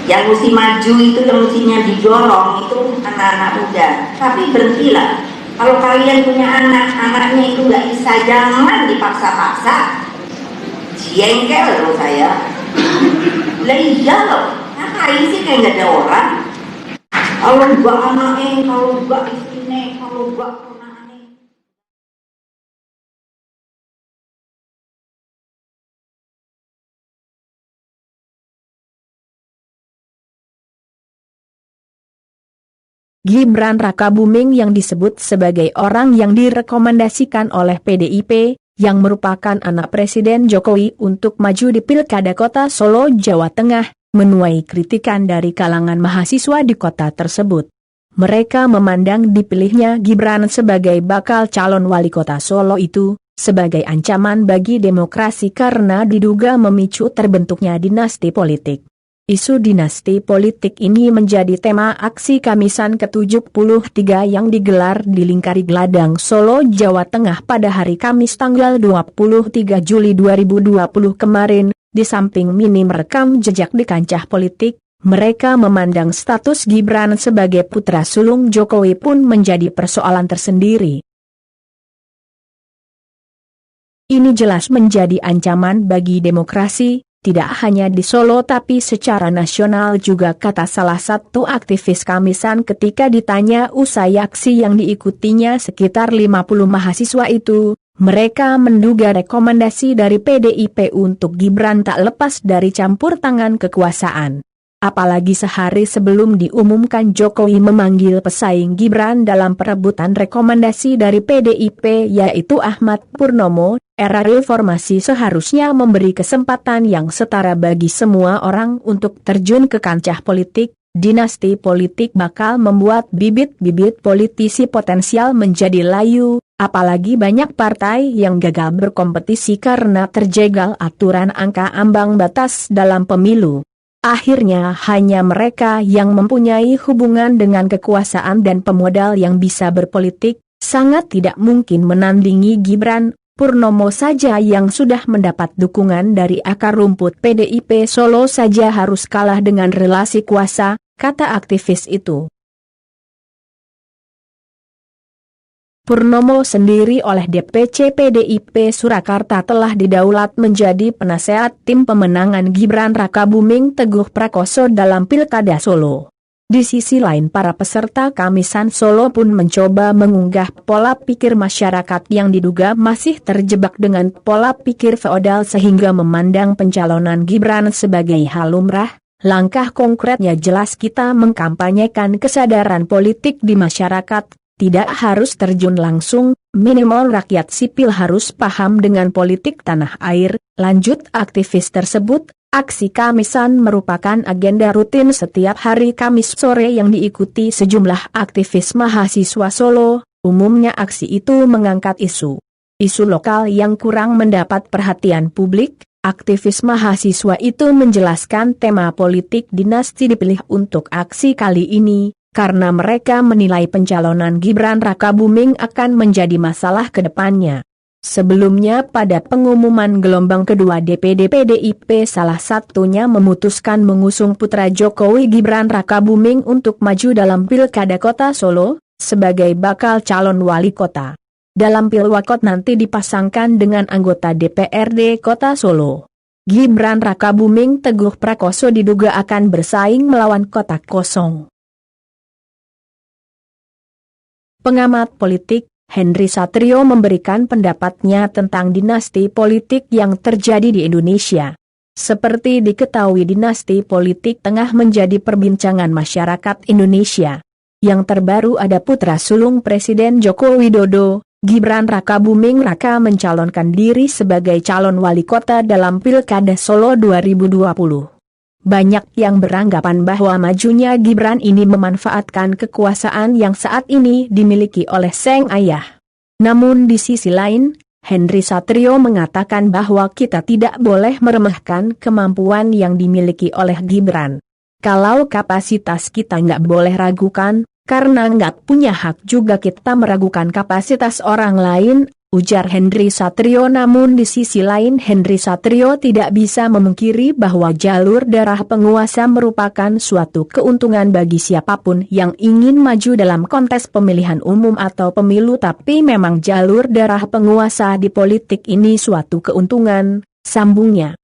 Yang mesti maju itu, yang mestinya didorong itu anak-anak muda. Tapi berhentilah. Kalau kalian punya anak-anaknya itu nggak bisa, jangan dipaksa-paksa. Jengkel loh saya. Lah iya loh, ngapain sih kayak nggak ada orang? Kalau gua anaknya, kalau gua istrinya, kalau gua ponakane. Gibran Rakabuming yang disebut sebagai orang yang direkomendasikan oleh PDIP, yang merupakan anak Presiden Jokowi untuk maju di Pilkada Kota Solo, Jawa Tengah, menuai kritikan dari kalangan mahasiswa di kota tersebut. Mereka memandang dipilihnya Gibran sebagai bakal calon wali kota Solo itu sebagai ancaman bagi demokrasi karena diduga memicu terbentuknya dinasti politik. Isu dinasti politik ini menjadi tema aksi Kamisan ke-73 yang digelar di Lingkari Gladang, Solo, Jawa Tengah pada hari Kamis tanggal 23 Juli 2020 kemarin. Di samping minim rekam jejak di kancah politik, mereka memandang status Gibran sebagai putra sulung Jokowi pun menjadi persoalan tersendiri. Ini jelas menjadi ancaman bagi demokrasi, tidak hanya di Solo tapi secara nasional juga, kata salah satu aktivis Kamisan ketika ditanya usai aksi yang diikutinya sekitar 50 mahasiswa itu. Mereka menduga rekomendasi dari PDIP untuk Gibran tak lepas dari campur tangan kekuasaan. Apalagi sehari sebelum diumumkan Jokowi memanggil pesaing Gibran dalam perebutan rekomendasi dari PDIP yaitu Ahmad Purnomo. Era reformasi seharusnya memberi kesempatan yang setara bagi semua orang untuk terjun ke kancah politik. Dinasti politik bakal membuat bibit-bibit politisi potensial menjadi layu, apalagi banyak partai yang gagal berkompetisi karena terjegal aturan angka ambang batas dalam pemilu. Akhirnya hanya mereka yang mempunyai hubungan dengan kekuasaan dan pemodal yang bisa berpolitik, sangat tidak mungkin menandingi Gibran. Purnomo saja yang sudah mendapat dukungan dari akar rumput PDIP Solo saja harus kalah dengan relasi kuasa, kata aktivis itu. Purnomo sendiri oleh DPC PDIP Surakarta telah didaulat menjadi penasehat tim pemenangan Gibran Rakabuming Teguh Prakoso dalam Pilkada Solo. Di sisi lain para peserta Kamisan Solo pun mencoba mengunggah pola pikir masyarakat yang diduga masih terjebak dengan pola pikir feodal sehingga memandang pencalonan Gibran sebagai hal lumrah. Langkah konkretnya jelas kita mengkampanyekan kesadaran politik di masyarakat, tidak harus terjun langsung, minimal rakyat sipil harus paham dengan politik tanah air, lanjut aktivis tersebut. Aksi Kamisan merupakan agenda rutin setiap hari Kamis sore yang diikuti sejumlah aktivis mahasiswa Solo. Umumnya aksi itu mengangkat isu lokal yang kurang mendapat perhatian publik. Aktivis mahasiswa itu menjelaskan tema politik dinasti dipilih untuk aksi kali ini, karena mereka menilai pencalonan Gibran Rakabuming akan menjadi masalah ke depannya. Sebelumnya pada pengumuman gelombang kedua DPD PDIP salah satunya memutuskan mengusung putra Jokowi Gibran Rakabuming untuk maju dalam Pilkada Kota Solo, sebagai bakal calon wali kota. Dalam Pilwakot nanti dipasangkan dengan anggota DPRD Kota Solo. Gibran Rakabuming Teguh Prakoso diduga akan bersaing melawan kotak kosong. Pengamat politik Henry Satrio memberikan pendapatnya tentang dinasti politik yang terjadi di Indonesia. Seperti diketahui dinasti politik tengah menjadi perbincangan masyarakat Indonesia. Yang terbaru ada putra sulung Presiden Joko Widodo, Gibran Rakabuming Raka mencalonkan diri sebagai calon wali kota dalam Pilkada Solo 2020. Banyak yang beranggapan bahwa majunya Gibran ini memanfaatkan kekuasaan yang saat ini dimiliki oleh sang ayah. Namun di sisi lain, Henry Satrio mengatakan bahwa kita tidak boleh meremehkan kemampuan yang dimiliki oleh Gibran. Kalau kapasitas kita nggak boleh ragukan, karena nggak punya hak juga kita meragukan kapasitas orang lain. ujar Henry Satrio. Namun di sisi lain Henry Satrio tidak bisa memungkiri bahwa jalur darah penguasa merupakan suatu keuntungan bagi siapapun yang ingin maju dalam kontes pemilihan umum atau pemilu. Tapi memang jalur darah penguasa di politik ini suatu keuntungan, sambungnya.